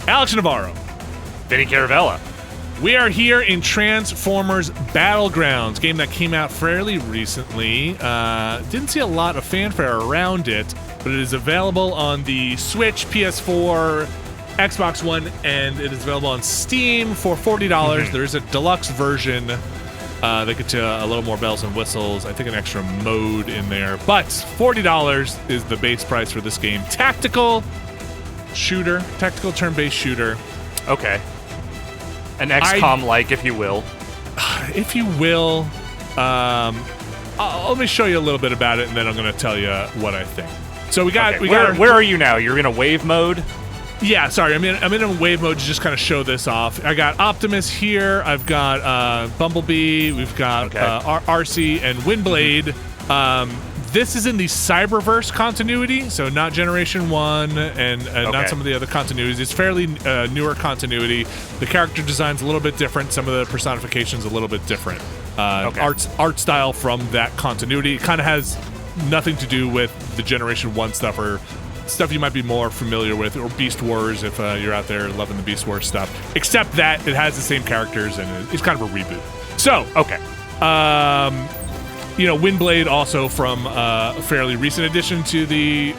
Alex Navarro. Vinny Caravella. We are here in Transformers Battlegrounds, game that came out fairly recently. Didn't see a lot of fanfare around it, but it is available on the Switch, PS4, Xbox One, and it is available on Steam for $40. There is a deluxe version that gets you a little more bells and whistles. I think an extra mode in there, but $40 is the base price for this game. Tactical turn-based shooter. Okay. An XCOM-like, if you will. If you will. Let me show you a little bit about it, and then I'm going to tell you what I think. So we got. Okay. Where are you now? You're in a wave mode? Yeah, sorry. I'm in a wave mode to just kind of show this off. I got Optimus here. I've got Bumblebee. We've got RC and Windblade. This is in the Cyberverse continuity, so not Generation 1 and not some of the other continuities. It's fairly newer continuity. The character design's a little bit different. Some of the personification's a little bit different. Art style from that continuity. It kind of has nothing to do with the Generation 1 stuff or stuff you might be more familiar with, or Beast Wars if you're out there loving the Beast Wars stuff. Except that it has the same characters and it's kind of a reboot. So, Windblade also from a fairly recent addition to the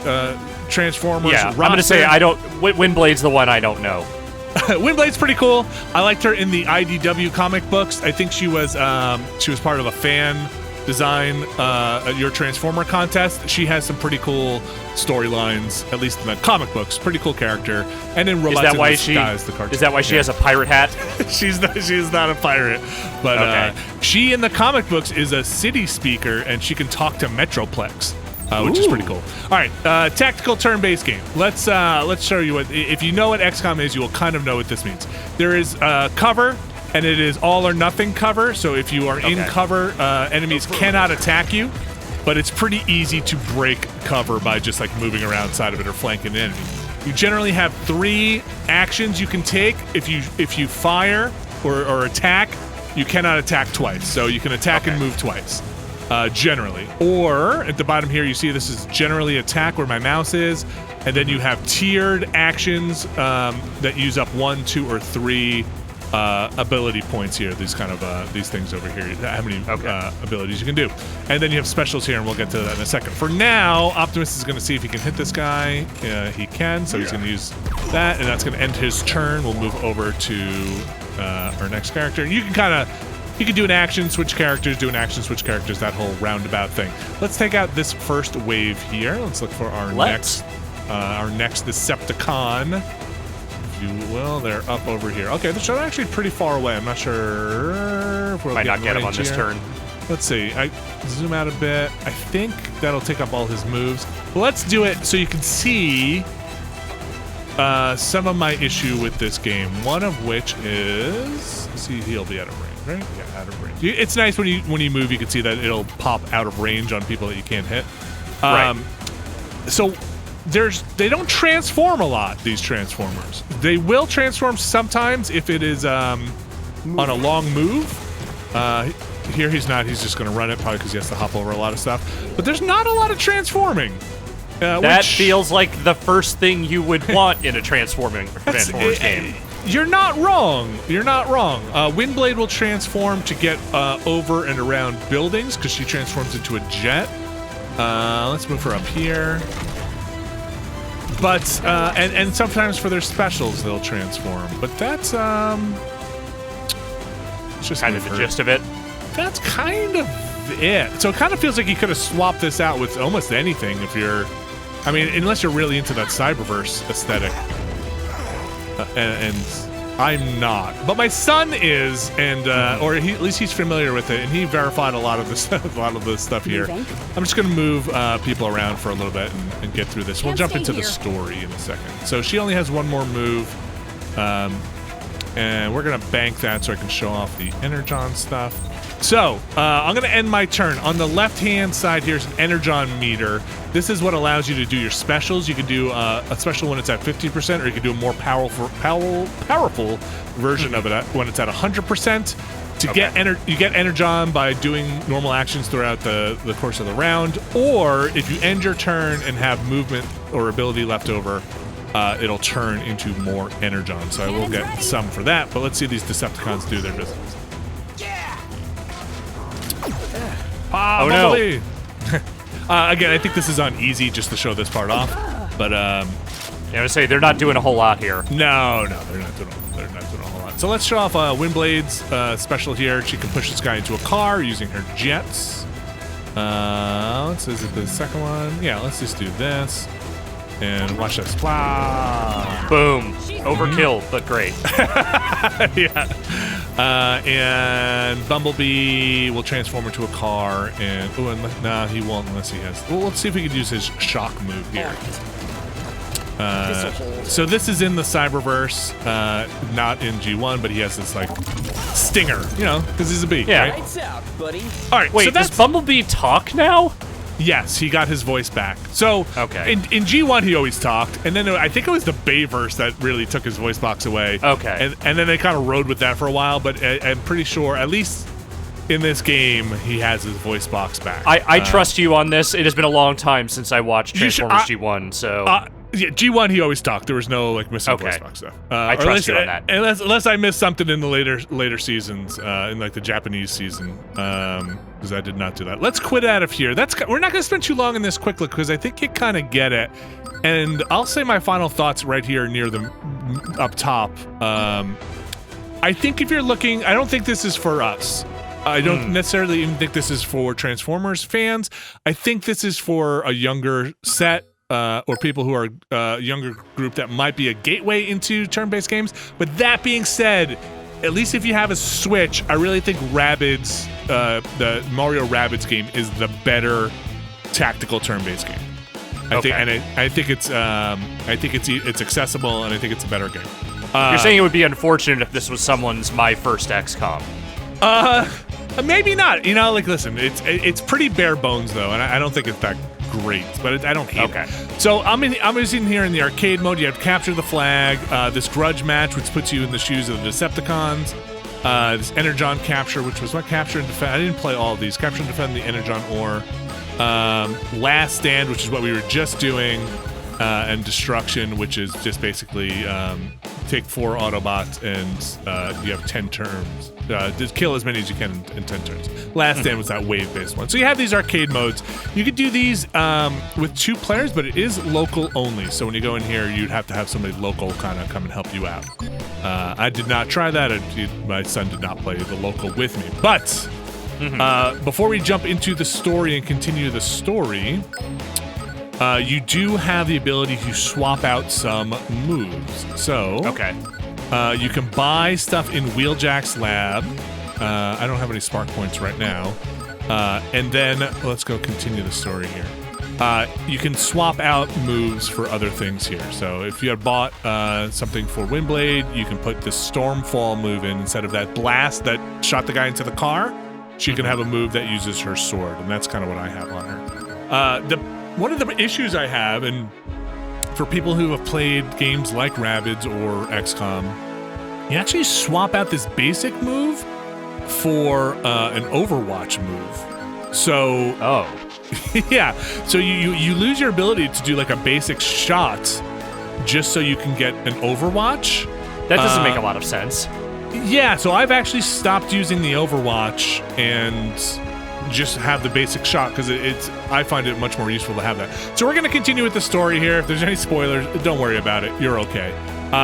Transformers roster. I'm going to say Windblade's the one I don't know. Windblade's pretty cool. I liked her in the IDW comic books. I think she was part of a fan design your Transformer contest. She has some pretty cool storylines, at least in the comic books. Pretty cool character. And in Robots in the Skies, the cartoon. Is that why she has a pirate hat? She's not a pirate, but she in the comic books is a city speaker, and she can talk to Metroplex, which is pretty cool. All right, tactical turn-based game. Let's show you what. If you know what XCOM is, you will kind of know what this means. There is cover. And it is all or nothing cover, so if you are in cover, enemies cannot attack you, but it's pretty easy to break cover by just like moving around side of it or flanking an enemy. You generally have 3 actions you can take. If you fire or attack, you cannot attack twice, so you can attack and move twice, generally. Or, at the bottom here, you see this is generally attack where my mouse is, and then you have tiered actions that use up 1, 2, or 3 ability points here. These kind of these things over here. How many abilities you can do, and then you have specials here, and we'll get to that in a second. For now, Optimus is going to see if he can hit this guy. He can, so he's going to use that, and that's going to end his turn. We'll move over to our next character. You can do an action, switch characters, do an action, switch characters. That whole roundabout thing. Let's take out this first wave here. Let's look for our next Decepticon. You will. They're up over here. Okay, they're actually pretty far away. I'm not sure if we'll might not get him on this turn. Let's see. I zoom out a bit. I think that'll take up all his moves. But let's do it so you can see some of my issue with this game. One of which is, see, he'll be out of range, right? Yeah, out of range. It's nice when you move, you can see that it'll pop out of range on people that you can't hit. Right. So. They don't transform a lot, these Transformers. They will transform sometimes if it is on a long move. Here he's not. He's just going to run it, probably because he has to hop over a lot of stuff. But there's not a lot of transforming. That feels like the first thing you would want in a Transformers game. You're not wrong. Windblade will transform to get over and around buildings because she transforms into a jet. Let's move her up here. But and sometimes for their specials they'll transform, but that's just kind of the gist of it. That's kind of it. So it kind of feels like you could have swapped this out with almost anything if you're, I mean, unless you're really into that Cyberverse aesthetic. And I'm not, but my son is, and or at least he's familiar with it, and he verified a lot of the stuff here. I'm just gonna move people around for a little bit and get through this. We'll jump into the story in a second. So she only has one more move, and we're gonna bank that so I can show off the Energon stuff. So, I'm going to end my turn. On the left-hand side, here's an Energon meter. This is what allows you to do your specials. You can do a special when it's at 50%, or you can do a more powerful version of it when it's at 100%. You get Energon by doing normal actions throughout the course of the round, or if you end your turn and have movement or ability left over, it'll turn into more energon. So I will get some for that. But let's see these Decepticons do their business. Ah, oh Bumblebee. No! Again, I think this is on easy just to show this part off. But I would say they're not doing a whole lot here. No, they're not doing a whole lot. So let's show off Windblade's special here. She can push this guy into a car using her jets. Is it the second one? Yeah, let's just do this. And watch this. Blah. Boom. Overkill, but great. Yeah. And Bumblebee will transform into a car. And nah, he won't unless he has. Well, let's see if we can use his shock move here. So this is in the Cyberverse, not in G1, but he has this like stinger, because he's a bee. Yeah. Right? Lights out, buddy. All right. Wait, so does Bumblebee talk now? Yes, he got his voice back. So okay. in G1 he always talked, and then I think it was the Bayverse that really took his voice box away. Okay. And then they kind of rode with that for a while, but I'm pretty sure at least in this game he has his voice box back. I trust you on this. It has been a long time since I watched Transformers G1, so yeah, G1 he always talked. There was no like missing voice box stuff. I trust you on that. Unless I missed something in the later seasons, in like the Japanese season, because I did not do that. Let's quit out of here. We're not going to spend too long in this quick look because I think you kind of get it. And I'll say my final thoughts right here near the up top. I think if you're looking, I don't think this is for us. I don't necessarily even think this is for Transformers fans. I think this is for a younger set. Or people who are a younger group that might be a gateway into turn-based games. But that being said, at least if you have a Switch, I really think Rabbids, the Mario Rabbids game, is the better tactical turn-based game. I think it's accessible, and I think it's a better game. You're saying it would be unfortunate if this was someone's My First XCOM. Maybe not. Listen, it's pretty bare bones though, and I don't think it's that great, but I don't hate it. So I'm in here in the arcade mode. You have Capture the Flag, this grudge match, which puts you in the shoes of the Decepticons, this Energon Capture, which was what Capture and Defend. I didn't play all of these. Capture and Defend the Energon Ore, Last Stand, which is what we were just doing, and Destruction, which is just basically take 4 Autobots and you have 10 turns. Just kill as many as you can in 10 turns. Last Stand was that wave-based one. So you have these arcade modes. You could do these with 2 players, but it is local only. So when you go in here, you'd have to have somebody local kind of come and help you out. I did not try that. My son did not play the local with me. But before we jump into the story and continue the story, you do have the ability to swap out some moves. So you can buy stuff in Wheeljack's lab. I don't have any spark points right now. And then let's go continue the story here. You can swap out moves for other things here. So if you had bought something for Windblade, you can put the Stormfall move in instead of that blast that shot the guy into the car. She can have a move that uses her sword, and that's kind of what I have on her. One of the issues I have, and for people who have played games like Rabbids or XCOM, you actually swap out this basic move for an Overwatch move. So, yeah. So you lose your ability to do like a basic shot just so you can get an Overwatch. That doesn't make a lot of sense. Yeah, so I've actually stopped using the Overwatch and just have the basic shot because I find it much more useful to have that. So we're going to continue with the story here. If there's any spoilers, don't worry about it. You're okay.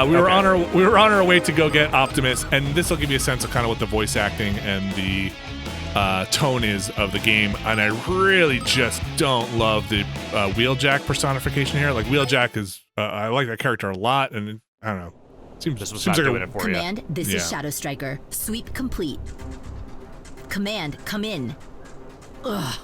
We were on our way to go get Optimus, and this will give you a sense of kind of what the voice acting and the tone is of the game. And I really just don't love the Wheeljack personification here. Like Wheeljack is, I like that character a lot, and I don't know. This was not doing it for you. Command, this is Shadow Striker. Sweep complete. Command, come in. Ugh.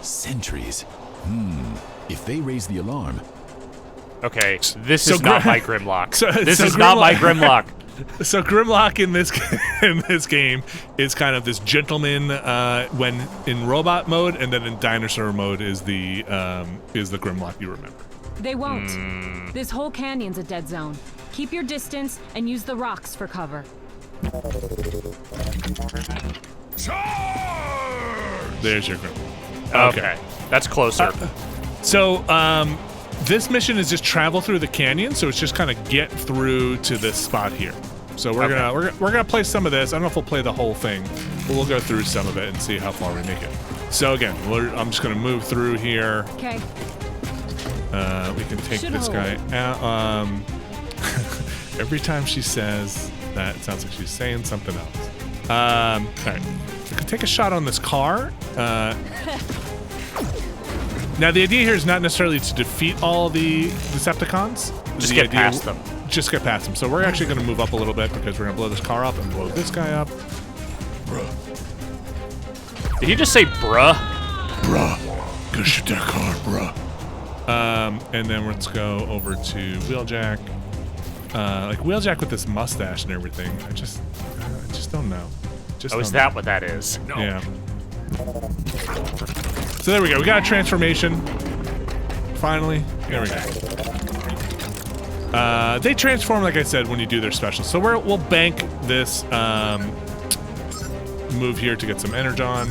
Sentries. If they raise the alarm. Okay, this is not my Grimlock. This is Grimlock, not my Grimlock. So Grimlock in this game is kind of this gentleman when in robot mode, and then in dinosaur mode is the Grimlock you remember. They won't. This whole canyon's a dead zone. Keep your distance and use the rocks for cover. Charge! There's your grim. Okay. That's closer. So this mission is just travel through the canyon, so it's just kind of get through to this spot here. So we're gonna play some of this. I don't know if we'll play the whole thing, but we'll go through some of it and see how far we make it. So again, I'm just gonna move through here. Okay. We can take this guy out. Every time she says that, it sounds like she's saying something else. All right, we can take a shot on this car. Now the idea here is not necessarily to defeat all the Decepticons. Just get past them. Just get past them. So we're actually going to move up a little bit because we're going to blow this car up and blow this guy up. Bruh. Did he just say bruh? Bruh. Go shoot that car, bruh. And then let's go over to Wheeljack. Like Wheeljack with this mustache and everything. I just don't know. Is that what that is? No. Yeah. So there we go. We got a transformation. Finally. There we go. They transform, like I said, when you do their specials. So we'll bank this move here to get some energon.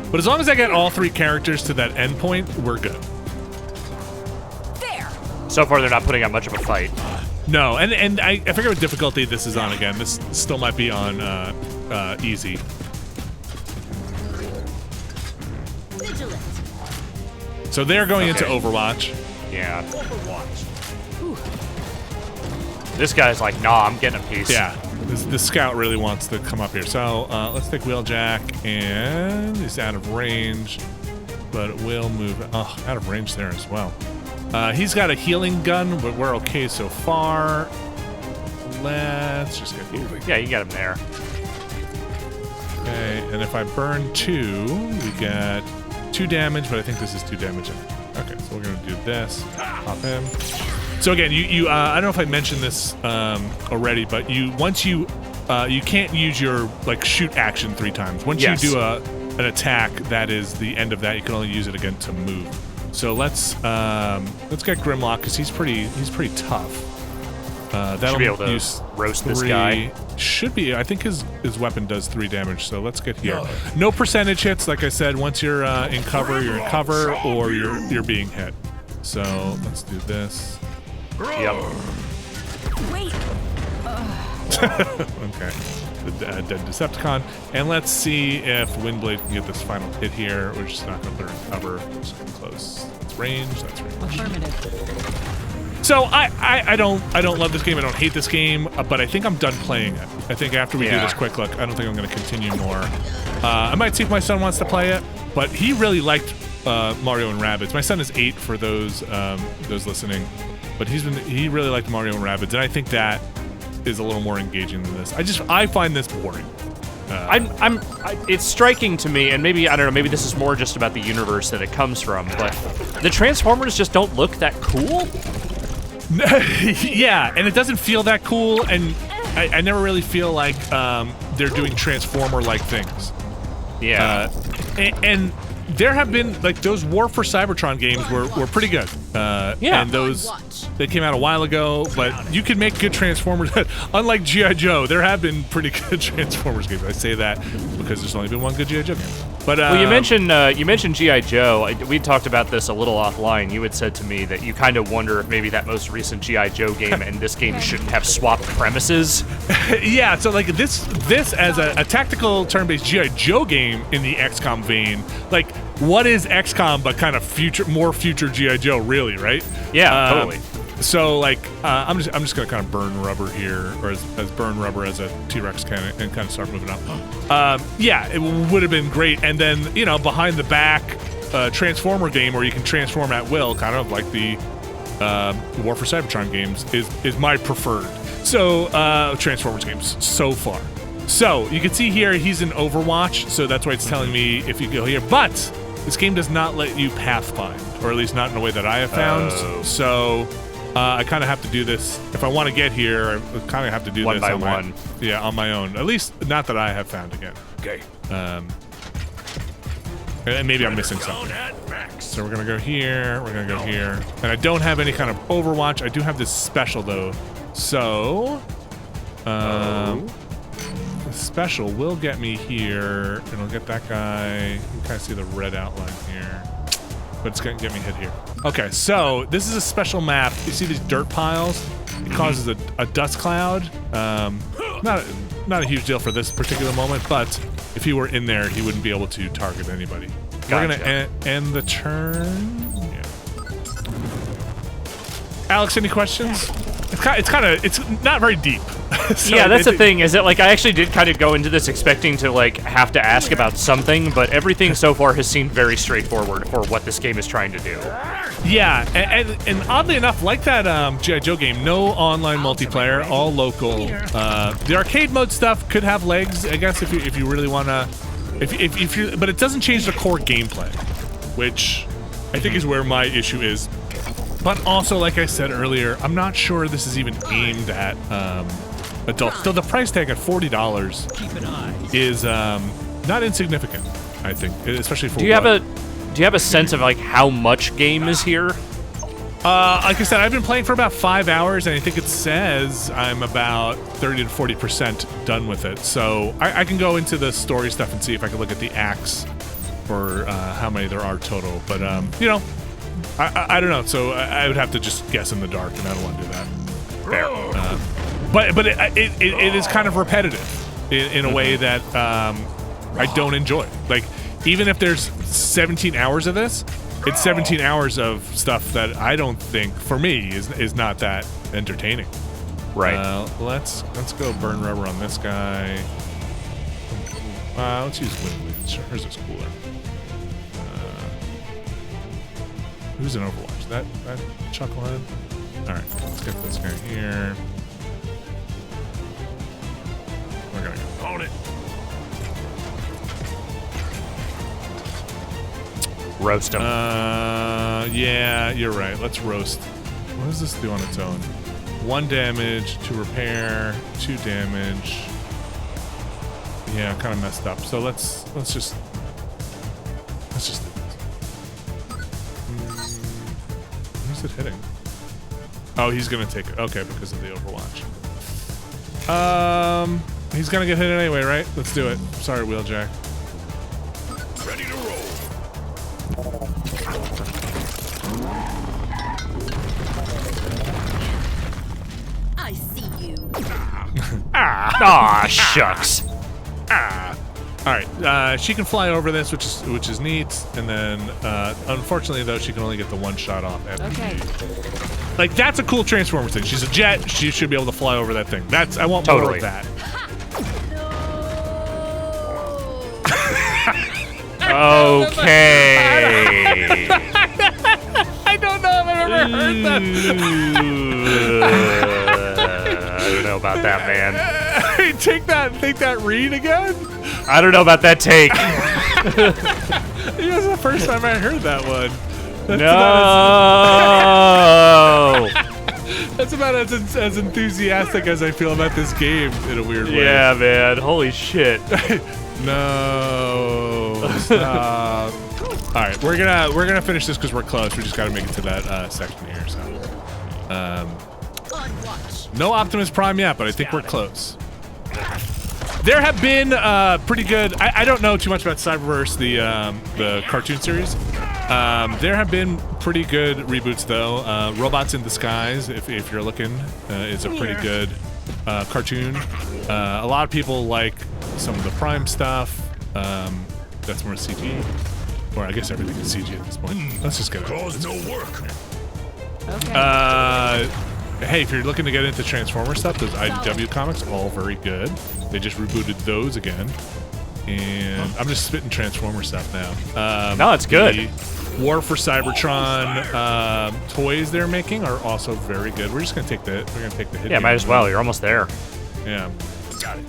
But as long as I get all 3 characters to that endpoint, we're good. There. So far, they're not putting up much of a fight. No, and I forget what difficulty this is on again. This still might be on easy. Vigilant. So they're going into Overwatch. Yeah. This guy's like, nah, I'm getting a piece. Yeah, the scout really wants to come up here. So let's take Wheeljack, and he's out of range, but it will move. Oh, out of range there as well. He's got a healing gun, but we're okay so far. Let's just get here. Yeah, you got him there. Okay, and if I burn 2, we get 2 damage, but I think this is 2 damage. Okay, so we're gonna do this. Pop him. So again, you I don't know if I mentioned this already, but once you can't use your shoot action 3 times. Once you do an attack, that is the end of that. You can only use it again to move. So let's get Grimlock because he's pretty tough. That'll should be able to use roast 3. this guy. Should be. I think his weapon does 3 damage. So let's get here. No percentage hits. Like I said, once you're in cover, you're in cover, or you're being hit. So let's do this. Yep. Wait. Okay. The dead Decepticon. And let's see if Windblade can get this final hit here. We're just not going to put her in cover. Just getting close. That's range. That's range. Affirmative. So I don't love this game. I don't hate this game, but I think I'm done playing it. I think after we do this quick look, I don't think I'm going to continue more. I might see if my son wants to play it, but he really liked Mario and Rabbids. My son is 8 for those listening, but he really liked Mario and Rabbids, and I think that is a little more engaging than this. I find this boring. It's striking to me, and maybe, I don't know, maybe this is more just about the universe that it comes from, but the Transformers just don't look that cool. Yeah, and it doesn't feel that cool, and I never really feel like they're doing Transformer-like things. Yeah. And there have been, those War for Cybertron games were pretty good. Yeah. And they came out a while ago, but you can make good Transformers. Unlike G.I. Joe, there have been pretty good Transformers games. I say that because there's only been one good G.I. Joe game. But well, you mentioned G.I. Joe. We talked about this a little offline. You had said to me that you kind of wonder if maybe that most recent G.I. Joe game and this game shouldn't have swapped premises. Yeah, so this as a tactical turn-based G.I. Joe game in the XCOM vein, what is XCOM but kind of more future G.I. Joe, really, right? Yeah, totally. So I'm just gonna kind of burn rubber here, or as burn rubber as a T-Rex can, and kind of start moving up. Yeah, it would have been great. And then behind the back Transformer game where you can transform at will, kind of like the War for Cybertron games, is my preferred. So Transformers games so far. So you can see here he's in Overwatch, so that's why it's telling me if you go here. But this game does not let you pathfind, or at least not in a way that I have found. So I kind of have to do this. If I want to get here, I kind of have to do one this by on one. on my own. At least not that I have found again. Okay. And maybe I'm missing something. So we're going to go here. We're going to go here. And I don't have any kind of Overwatch. I do have this special, though. So, this special will get me here, and it'll get that guy. You can kind of see the red outline here, but it's gonna get me hit here. Okay, so this is a special map. You see these dirt piles? It causes a dust cloud. Not a huge deal for this particular moment, but if he were in there, he wouldn't be able to target anybody. Gotcha. We're gonna end the turn. Yeah. Alex, any questions? It's not very deep. So yeah, that's the thing, is that like I actually did kind of go into this expecting to like have to ask about something, but everything so far has seemed very straightforward for what this game is trying to do. Yeah, and oddly enough, like that G.I. Joe game, no online multiplayer, all local. The arcade mode stuff could have legs, I guess, if you really wanna, if you, but it doesn't change the core gameplay, which I think is where my issue is. But also, like I said earlier, I'm not sure this is even aimed at adults. Still, the price tag at $40 is not insignificant, I think, especially for. Do you have a sense of like how much game is here? Like I said, I've been playing for about 5 hours, and I think it says I'm about 30 to 40% done with it. So I can go into the story stuff and see if I can look at the acts for how many there are total. But you know. I don't know, so I would have to just guess in the dark, and I don't want to do that. Fair. But it is kind of repetitive in a way that I don't enjoy. Like, even if there's 17 hours of this, it's 17 hours of stuff that I don't think, for me, is not that entertaining. Right. Let's go burn rubber on this guy. Let's use wind leads. Hers is cooler. Who's in Overwatch? That chucklehead? Alright, let's get this guy here. We're gonna go own it. Roast him. Yeah, you're right. Let's roast. What does this do on its own? 1 damage, 2 repair, 2 damage. Yeah, kind of messed up. So let's just do this. Who's it hitting? Oh, he's gonna take it. Okay, because of the Overwatch. He's gonna get hit anyway, right? Let's do it. Sorry, Wheeljack. Ready to roll. I see you. Ah, shucks. All right, she can fly over this, which is neat, and then unfortunately though, she can only get the 1 shot off. Okay. Like, that's a cool Transformers thing. She's a jet. She should be able to fly over that thing. I want more Totally. of that. Okay. I don't know if I've ever heard that. I don't know about that, man. Hey, take that read again. I don't know about that take. It was the first time I heard that one. No. That's about as enthusiastic as I feel about this game in a weird way. Yeah, man. Holy shit. No. Stop. All right, we're gonna finish this because we're close. We just got to make it to that section here. So, no Optimus Prime yet, but I think we're close. There have been pretty good. I don't know too much about Cyberverse, the cartoon series. There have been pretty good reboots though. Robots in Disguise, if you're looking, is a pretty good cartoon. A lot of people like some of the Prime stuff. That's more CG, or I guess everything is CG at this point. Let's just get it. Cause no work. Okay. Hey, if you're looking to get into Transformer stuff, those IDW comics, all very good. They just rebooted those again. And I'm just spitting Transformer stuff now. No, it's good. The War for Cybertron toys they're making are also very good. We're just gonna take the hit. Yeah, might as well. You're almost there. Yeah. Got it.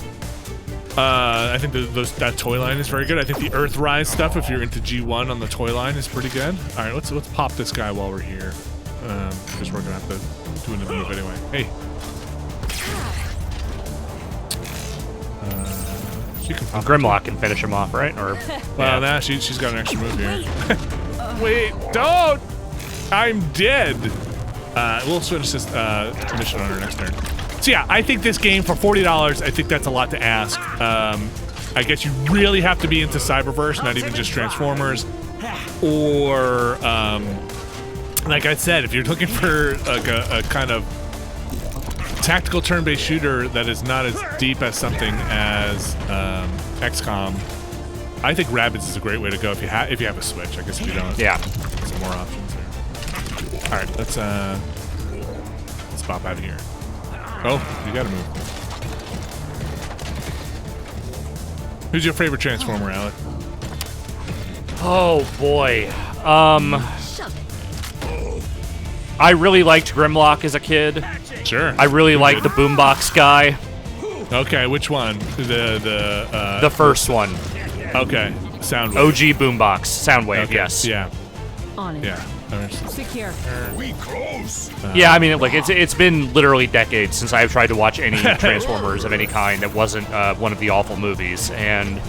I think that toy line is very good. I think the Earthrise stuff, if you're into G1 on the toy line, is pretty good. All right, let's pop this guy while we're here, because we're gonna have to do another move anyway. Hey. She can pop Grimlock can finish him off, right? Or well, now she's got an extra move here. Wait, don't! I'm dead. We'll finish this mission on our next turn. So yeah, I think this game for $40, I think that's a lot to ask. I guess you really have to be into Cyberverse, not even just Transformers. Or, like I said, if you're looking for like a kind of tactical turn-based shooter that is not as deep as something as XCOM, I think Rabbids is a great way to go if you have a Switch. I guess if you don't, Yeah. some more options there. All right, let's pop out of here. Oh, you gotta move. Who's your favorite Transformer, Alec? Oh boy. Shove it. I really liked Grimlock as a kid. Sure. I really liked the boombox guy. Okay, which one? The first one. Okay, Soundwave. OG boombox. Soundwave, Okay, yes. Yeah, On it. yeah. Secure. We close. Yeah, I mean, like it's been literally decades since I've tried to watch any Transformers of any kind that wasn't one of the awful movies, and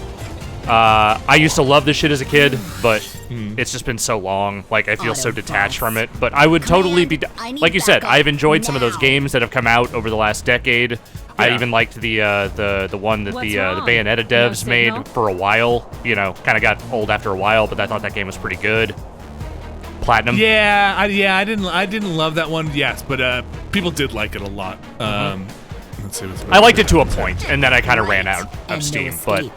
I used to love this shit as a kid, but it's just been so long. Like I feel so detached from it. But I would totally be, like you said, I've enjoyed some of those games that have come out over the last decade. I even liked the one that the Bayonetta devs made for a while. You know, kind of got old after a while, but I thought that game was pretty good. Platinum. Yeah, I didn't love that one. Yes, but people did like it a lot. Let's see. I liked it to a point, and then I kind of ran out of steam. But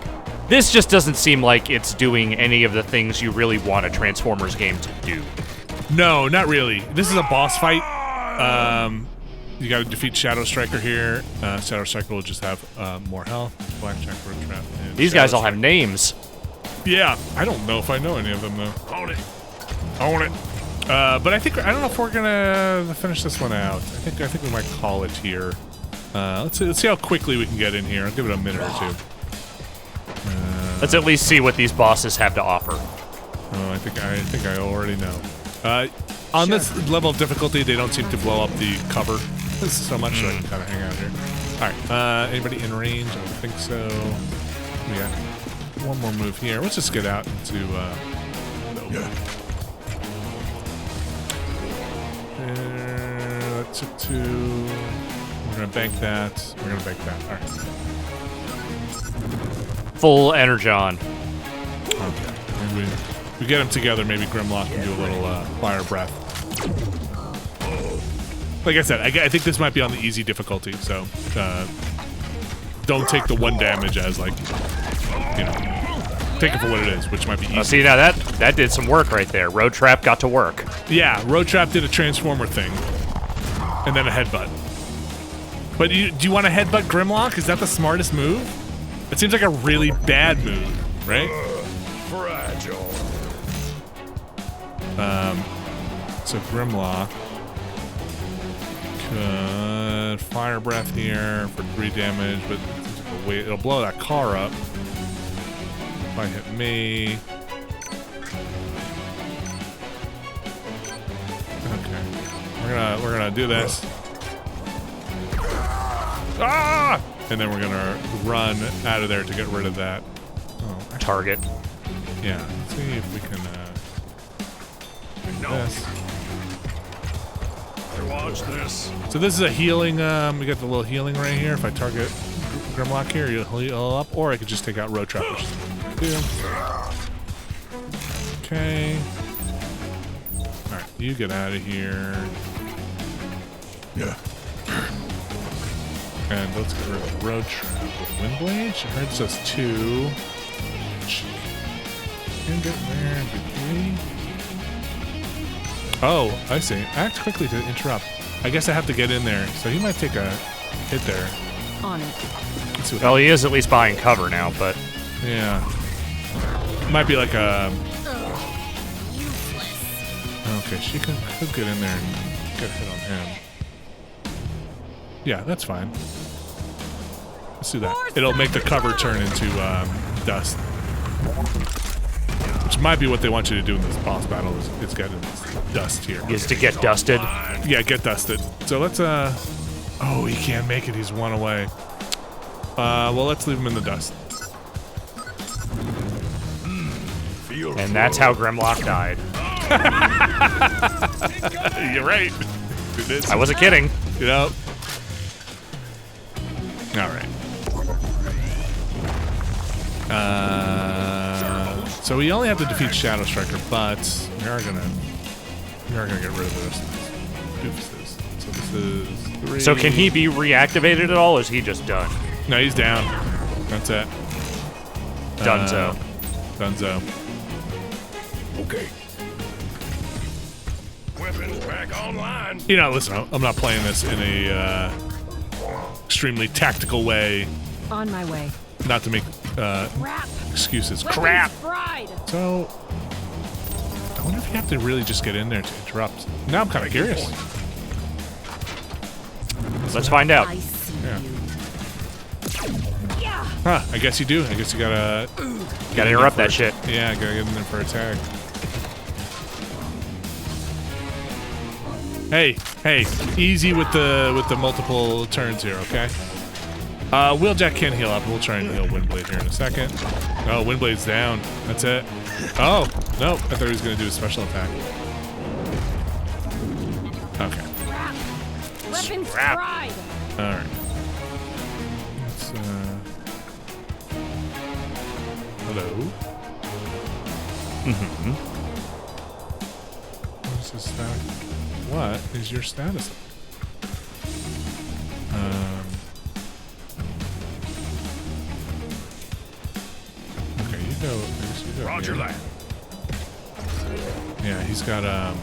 this just doesn't seem like it's doing any of the things you really want a Transformers game to do. No, not really. This is a boss fight. You got to defeat Shadow Striker here. Shadow Striker will just have more health. Blackjack, Road Trap. And These guys all have names. Yeah, I don't know if I know any of them though. Own it. Own it. But I don't know if we're gonna finish this one out. I think we might call it here. Let's see how quickly we can get in here. I'll give it a minute or two. Let's at least see what these bosses have to offer. Oh, I think I already know. On this level of difficulty, they don't seem to blow up the cover so much, so I can kind of hang out here. All right. Anybody in range? I don't think so. We got one more move here. Let's just get out into the open. That's it two. We're gonna bank that. We're gonna bank that. All right. Full energon. Okay. Maybe we get them together. Maybe Grimlock can do a little fire breath. Like I said, I think this might be on the easy difficulty, so don't take the one damage as like, you know, take it for what it is, which might be easy. See, now that did some work right there. Road Trap got to work. Yeah, Road Trap did a Transformer thing, and then a headbutt. But do you want to headbutt Grimlock? Is that the smartest move? It seems like a really bad move, right? Fragile. So Grimlock could fire breath here for 3 damage, but it'll blow that car up. If I hit me. Okay. We're gonna do this. Ah! And then we're gonna run out of there to get rid of that. Oh, Target. yeah. Let's see if we can do this. Watch this. So this is a healing. We got the little healing right here. If I target Grimlock here, you'll heal up, or I could just take out Road Trap, which is what I'm gonna do. Okay. All right, you get out of here. Yeah. And let's get rid of Road Trap with Windblade. She hurts us 2. Can get there and be 3. Oh, I see. Act quickly to interrupt. I guess I have to get in there, so he might take a hit there. On it. Let's see what Well, he is at least buying cover now, but yeah. Might be like a... Okay, she could get in there and get a hit on him. Yeah, that's fine. Let's do that. It'll make the cover turn into dust. Which might be what they want you to do in this boss battle, is get dust here. is to get dusted. Yeah, get dusted. So let's, oh, he can't make it. He's 1 away. Well, let's leave him in the dust. And that's how Grimlock died. You're right. It is. I wasn't kidding. You know, All right. So we only have to defeat Shadow Striker, but we are gonna get rid of this. Doofuses. So this is 3. So can he be reactivated at all, or is he just done? No, he's down. That's it. Dunzo. Dunzo. Okay. Weapons back online. You know, listen, I'm not playing this in a extremely tactical way. On my way. Not to make Crap. excuses. Weapons Crap. fried. So, I wonder if you have to really just get in there to interrupt. Now I'm kind of curious. Let's find out. I see Yeah. you. Huh, I guess you do. I guess you gotta Interrupt that shit. Yeah, gotta get in there for attack. Hey, easy with the multiple turns here, okay? Wheeljack can heal up. We'll try and heal Windblade here in a second. Oh, Windblade's down. That's it. Oh, no. I thought he was gonna do a special attack. Okay. Weapons Crap. fried. Alright. Let's, hello? Mm-hmm. What's his status? What is your status? Okay, you go. I guess you go Roger here. that. Yeah, he's got a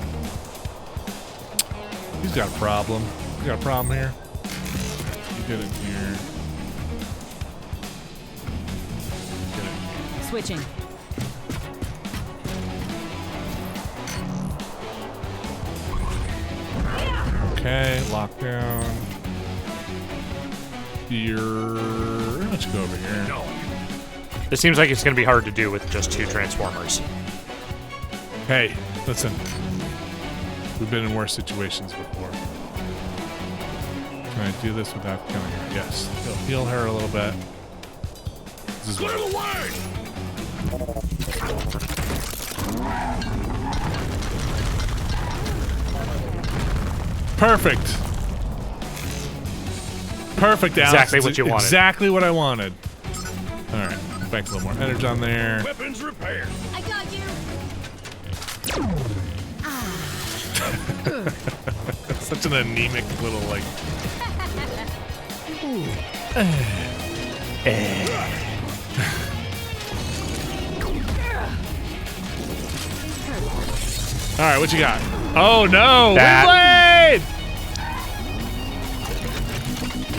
problem. He's got a problem here. You get in here. Get in here. Switching. Okay, lockdown. Here. Let's go over here. No. This seems like it's going to be hard to do with just 2 Transformers. Hey, listen. We've been in worse situations before. Can I do this without killing her? Yes. Heal her a little bit. This is Clear what. the way. Perfect. Perfect, Alex. Exactly what you wanted. Exactly what I wanted. All right. Bank a little more energy on there. Weapons repaired. I got you. Such an anemic little, like... All right, what you got? Oh, no! That-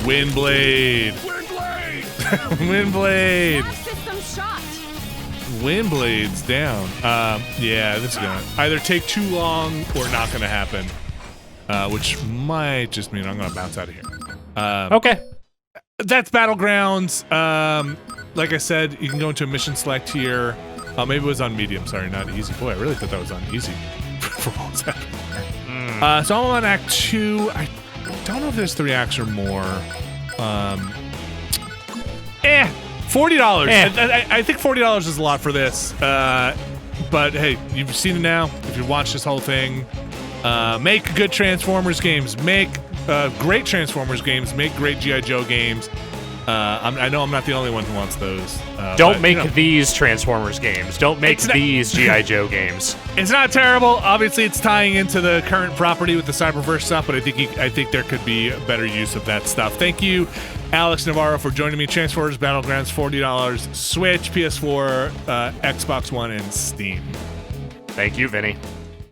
Windblade! Windblade. Windblade! Gas system shot. Windblade's down. Yeah, this is gonna either take too long or not gonna happen. Which might just mean I'm gonna bounce out of here. Okay. That's Battlegrounds. Like I said, you can go into a mission select here. Maybe it was on medium. Sorry, not easy. Boy, I really thought that was on easy for what was happening. So I'm on Act 2. I don't know if there's 3 acts or more. $40. I think $40 is a lot for this. But hey, you've seen it now. If you've watched this whole thing, make good Transformers games. Make great Transformers games. Make great G.I. Joe games. I know I'm not the only one who wants those. Don't make these Transformers games. Don't make It's not- these G.I. Joe games. It's not terrible. Obviously, it's tying into the current property with the Cyberverse stuff, but I think there could be a better use of that stuff. Thank you, Alex Navarro, for joining me. Transformers Battlegrounds, $40. Switch, PS4, Xbox One, and Steam. Thank you, Vinny.